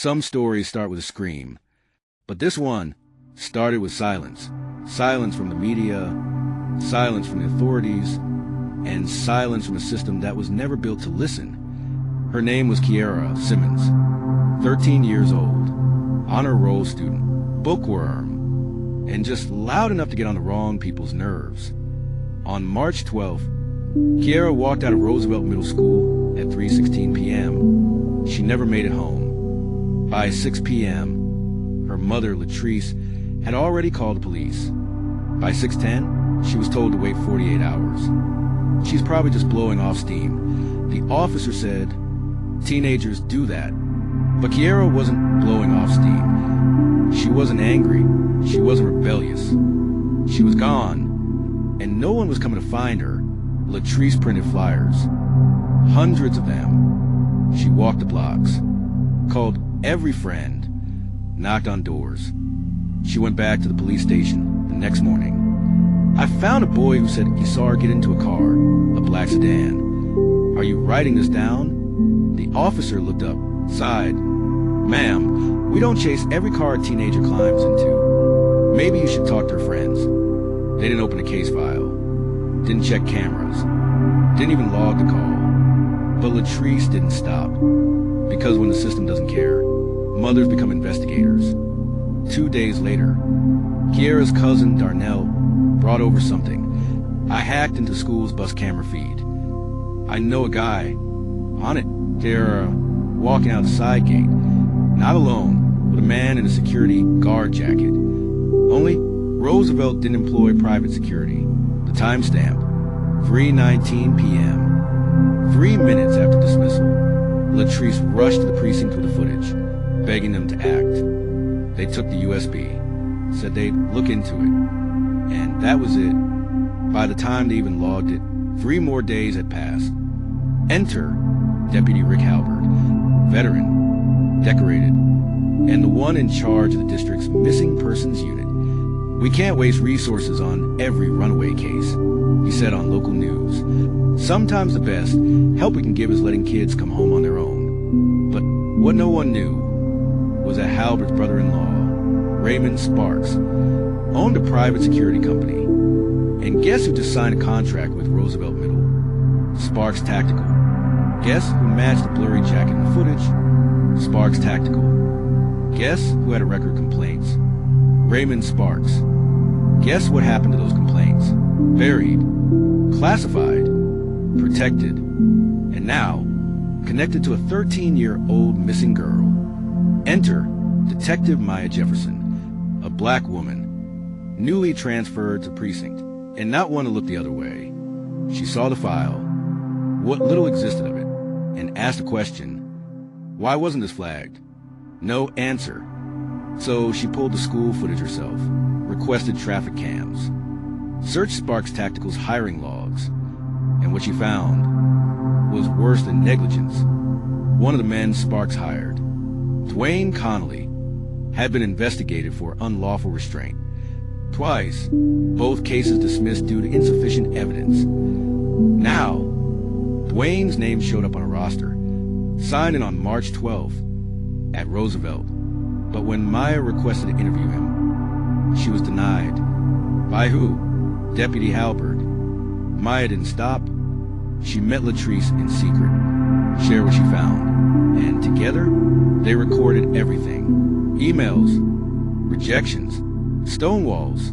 Some stories start with a scream, but this one started with silence. Silence from the media, silence from the authorities, and silence from a system that was never built to listen. Her name was Kiara Simmons, 13 years old, honor roll student, bookworm, and just loud enough to get on the wrong people's nerves. On March 12th, Kiara walked out of Roosevelt Middle School at 3:16 p.m. She never made it home. By 6 p.m., her mother, Latrice, had already called the police. By 6:10, she was told to wait 48 hours. She's probably just blowing off steam. The officer said, teenagers do that. But Kiara wasn't blowing off steam. She wasn't angry. She wasn't rebellious. She was gone, and no one was coming to find her. Latrice printed flyers, hundreds of them. She walked the blocks, called every friend, knocked on doors. She went back to the police station the next morning. I found a boy who said he saw her get into a car, a black sedan. Are you writing this down? The officer looked up, sighed. Ma'am, we don't chase every car a teenager climbs into. Maybe you should talk to her friends. They didn't open a case file, didn't check cameras, didn't even log the call. But Latrice didn't stop, because when the system doesn't care, mothers become investigators. 2 days later, Kiara's cousin Darnell brought over something. I hacked into school's bus camera feed. I know a guy. On it, they're walking out the side gate. Not alone, with a man in a security guard jacket. Only Roosevelt didn't employ private security. The timestamp, 3:19 p.m. 3 minutes after dismissal, Latrice rushed to the precinct with the footage, begging them to act. They took the USB, said they'd look into it, and that was it. By the time they even logged it, 3 more days had passed. Enter Deputy Rick Halbert, veteran, decorated, and the one in charge of the district's missing persons unit. We can't waste resources on every runaway case, he said on local news. Sometimes the best help we can give is letting kids come home on their own. But what no one knew was that Halbert's brother-in-law, Raymond Sparks, owned a private security company. And guess who just signed a contract with Roosevelt Middle? Sparks Tactical. Guess who matched the blurry jacket in the footage? Sparks Tactical. Guess who had a record of complaints? Raymond Sparks. Guess what happened to those complaints? Buried, classified, protected, and now connected to a 13-year-old missing girl. Enter Detective Maya Jefferson, a black woman, newly transferred to precinct, and not one to look the other way. She saw the file, what little existed of it, and asked a question. Why wasn't this flagged? No answer. So she pulled the school footage herself, requested traffic cams, searched Sparks Tactical's hiring logs, and what she found was worse than negligence. One of the men Sparks hired, Dwayne Connolly, had been investigated for unlawful restraint. Twice, both cases dismissed due to insufficient evidence. Now, Dwayne's name showed up on a roster, signed in on March 12th at Roosevelt. But when Maya requested to interview him, she was denied. By who? Deputy Halbert. Maya didn't stop. She met Latrice in secret, shared what she found, and together, they recorded everything. Emails, rejections, stonewalls.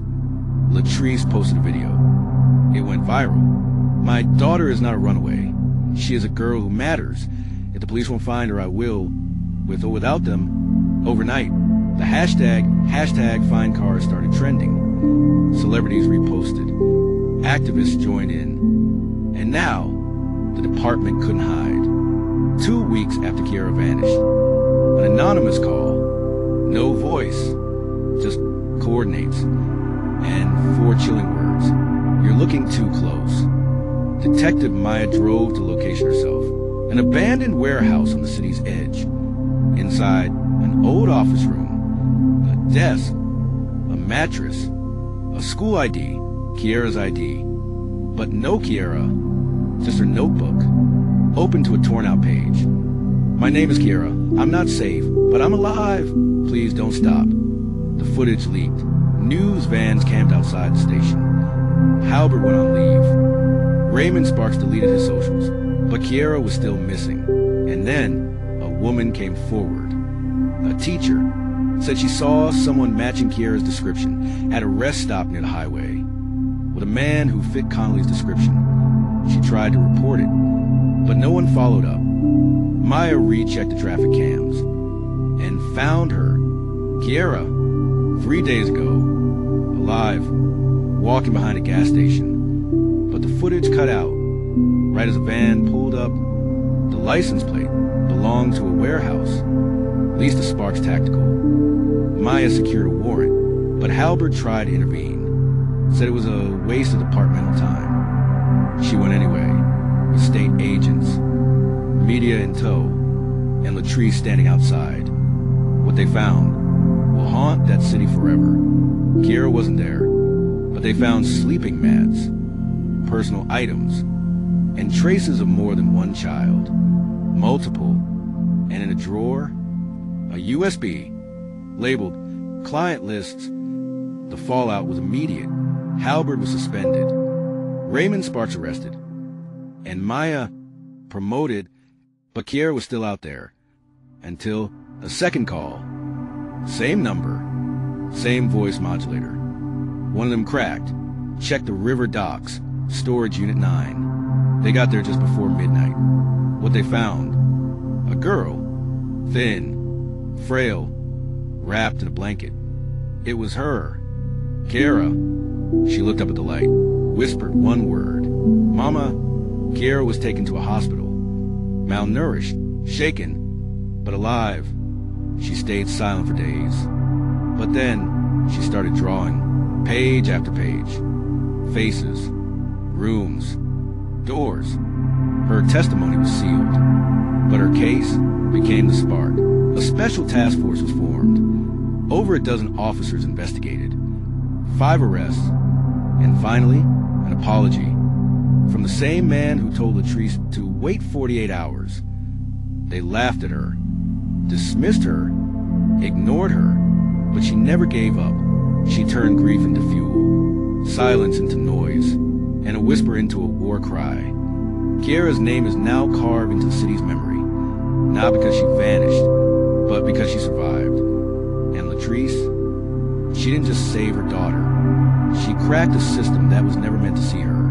Latrice posted a video. It went viral. My daughter is not a runaway. She is a girl who matters. If the police won't find her, I will, with or without them. Overnight, the hashtag find cars started trending. Celebrities reposted. Activists joined in. And now, the department couldn't hide. 2 weeks after Kiara vanished, an anonymous call, no voice, just coordinates, and 4 chilling words. You're looking too close. Detective Maya drove to the location herself, an abandoned warehouse on the city's edge. Inside, an old office room, a desk, a mattress, a school ID, Kiara's ID, but no Kiara, just her notebook, open to a torn out page. My name is Kiara. I'm not safe, But I'm alive. Please don't stop. The footage leaked. News vans camped outside the station. Halbert went on leave. Raymond Sparks deleted his socials, but Kiara was still missing. And then a woman came forward. A teacher said she saw someone matching Kiara's description at a rest stop near the highway with a man who fit Connolly's description. She tried to report it, but no one followed up. Maya rechecked the traffic cams and found her, Kiara, 3 days ago, alive, walking behind a gas station. But the footage cut out right as a van pulled up. The license plate belonged to a warehouse leased to Sparks Tactical. Maya secured a warrant, but Halbert tried to intervene, said it was a waste of departmental time. She went anyway, with state agents, media in tow, and Latrice standing outside. What they found will haunt that city forever. Kiara wasn't there, but they found sleeping mats, personal items, and traces of more than one child, multiple, and in a drawer, a USB labeled client lists. The fallout was immediate. Halbert was suspended, Raymond Sparks arrested, and Maya promoted, but Kiara was still out there until a second call. Same number, same voice modulator. One of them cracked. Checked the river docks, storage unit 9. They got there just before midnight. What they found, a girl, thin, frail, wrapped in a blanket. It was her, Kiara. She looked up at the light, whispered one word, Mama. Kiara was taken to a hospital, malnourished, shaken, but alive. She stayed silent for days. But then she started drawing, page after page. Faces, rooms, doors. Her testimony was sealed, but her case became the spark. A special task force was formed. Over a dozen officers investigated. 5 arrests, and finally, an apology from the same man who told Latrice to wait 48 hours. They laughed at her, dismissed her, ignored her, but she never gave up. She turned grief into fuel, silence into noise, and a whisper into a war cry. Kiara's name is now carved into the city's memory, not because she vanished, but because she survived. And Latrice, she didn't just save her daughter. She cracked a system that was never meant to see her.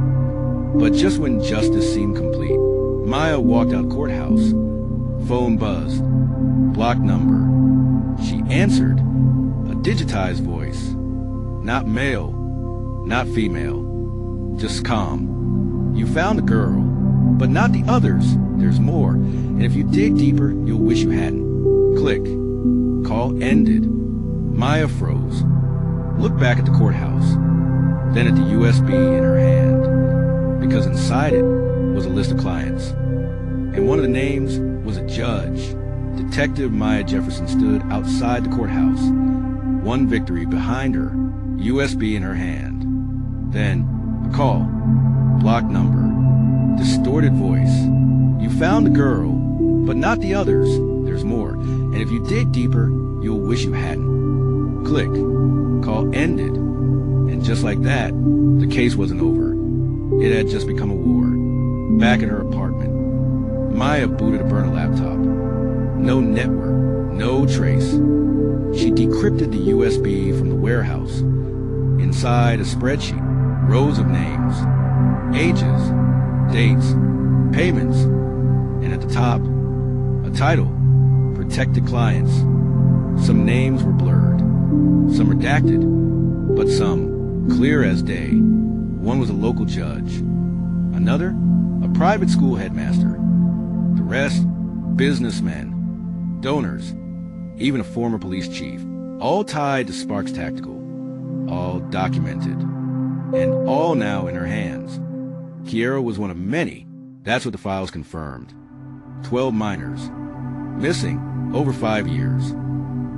But just when justice seemed complete, Maya walked out courthouse. Phone buzzed. Blocked number. She answered. A digitized voice. Not male, not female. Just calm. You found the girl, but not the others. There's more. And if you dig deeper, you'll wish you hadn't. Click. Call ended. Maya froze. Looked back at the courthouse. Then at the USB in her hand. Because inside it was a list of clients. And one of the names was a judge. Detective Maya Jefferson stood outside the courthouse. One victory behind her, USB in her hand. Then, a call. Blocked number. Distorted voice. You found the girl, but not the others. There's more. And if you dig deeper, you'll wish you hadn't. Click. Call ended. And just like that, the case wasn't over. It had just become a war. Back at her apartment, Maya booted a burner laptop. No network, no trace. She decrypted the USB from the warehouse. Inside a spreadsheet, rows of names, ages, dates, payments, and at the top, a title, protected clients. Some names were blurred, some redacted, but some clear as day. One was a local judge, another, a private school headmaster. The rest, businessmen, donors, even a former police chief, all tied to Sparks Tactical, all documented, and all now in her hands. Kiara was one of many. That's what the files confirmed. 12 minors, missing over 5 years.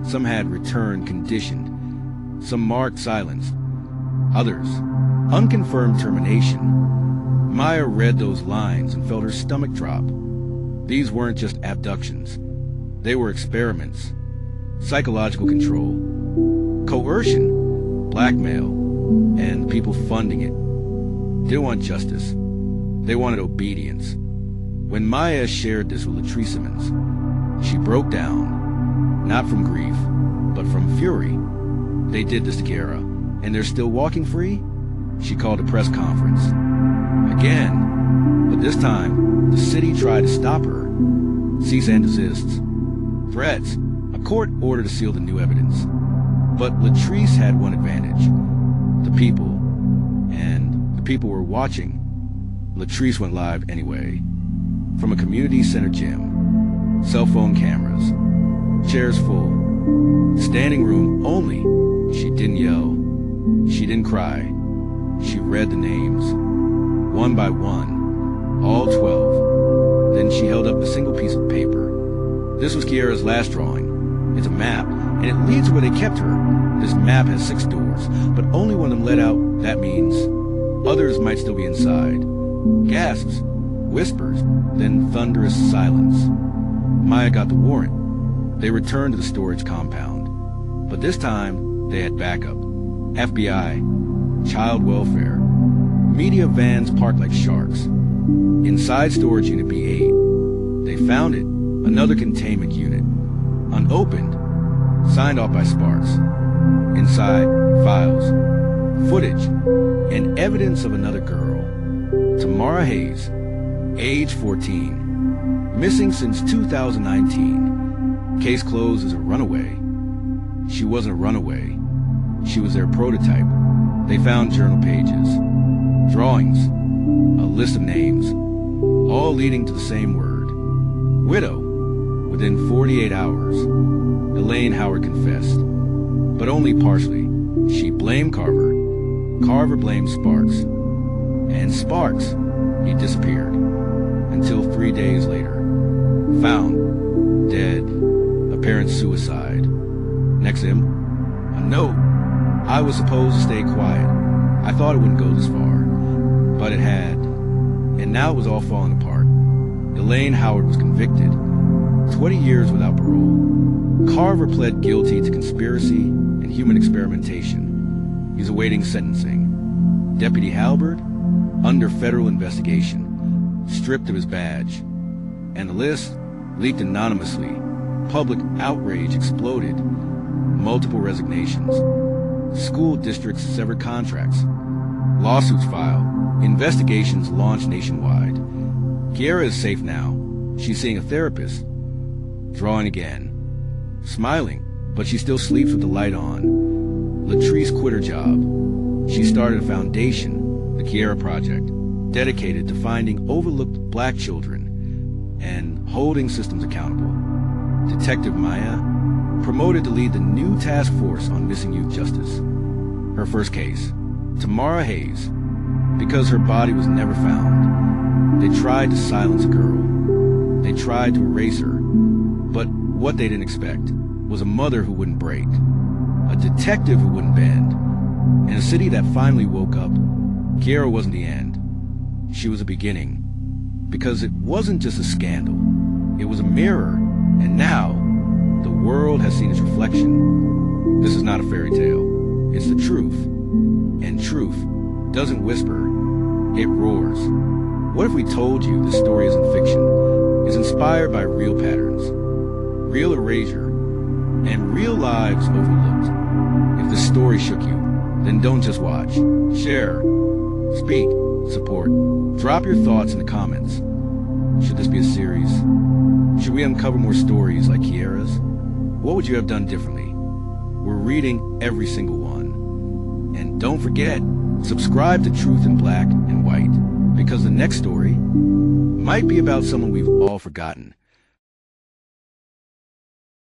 Some had returned conditioned, some marked silence, others unconfirmed termination. Maya read those lines and felt her stomach drop. These weren't just abductions. They were experiments, psychological control, coercion, blackmail, and people funding it. They didn't want justice. They wanted obedience. When Maya shared this with Kiara Simmons, she broke down, not from grief, but from fury. They did this to Kiara, and they're still walking free? She called a press conference. Again, but this time, the city tried to stop her. Cease and desists. Threats. A court order to seal the new evidence. But Latrice had one advantage. The people. And the people were watching. Latrice went live anyway. From a community center gym. Cell phone cameras. Chairs full. Standing room only. She didn't yell. She didn't cry. She read the names. One by one. All 12. Then she held up a single piece of paper. This was Kiara's last drawing. It's a map, and it leads where they kept her. This map has 6 doors, but only one of them let out. That means others might still be inside. Gasps, whispers, then thunderous silence. Maya got the warrant. They returned to the storage compound. But this time, they had backup. FBI, child welfare, media vans parked like sharks. Inside storage unit B8, they found it, another containment unit, unopened, signed off by Sparks. Inside, files, footage, and evidence of another girl, Tamara Hayes, age 14, missing since 2019. Case closed as a runaway. She wasn't a runaway. She was their prototype. They found journal pages, drawings, a list of names, all leading to the same word, widow. Within 48 hours, Elaine Howard confessed, but only partially. She blamed Carver. Carver blamed Sparks. And Sparks, he disappeared. Until 3 days later. Found, dead, apparent suicide. Next to him, a note. I was supposed to stay quiet. I thought it wouldn't go this far. But it had. And now it was all falling apart. Elaine Howard was convicted. 20 years without parole. Carver pled guilty to conspiracy and human experimentation. He's awaiting sentencing. Deputy Halberd, under federal investigation, stripped of his badge. And the list leaked anonymously. Public outrage exploded. Multiple resignations. School districts severed contracts. Lawsuits filed. Investigations launched nationwide. Kiara is safe now. She's seeing a therapist. Drawing again. Smiling, but she still sleeps with the light on. Latrice quit her job. She started a foundation, the Kiara Project, dedicated to finding overlooked black children and holding systems accountable. Detective Maya, promoted to lead the new task force on missing youth justice. Her first case, Tamara Hayes, because her body was never found. They tried to silence a girl. They tried to erase her. But what they didn't expect was a mother who wouldn't break, a detective who wouldn't bend. In a city that finally woke up, Kiara wasn't the end. She was a beginning. Because it wasn't just a scandal. It was a mirror. And now, the world has seen its reflection. This is not a fairy tale. It's the truth. And truth doesn't whisper. It roars. What if we told you this story isn't fiction? It's inspired by real patterns, real erasure, and real lives overlooked. If this story shook you, then don't just watch. Share, speak, support. Drop your thoughts in the comments. Should this be a series? Should we uncover more stories like Kiara's? What would you have done differently? We're reading every single one. And don't forget, subscribe to Truth in Black and White, because the next story might be about someone we've all forgotten.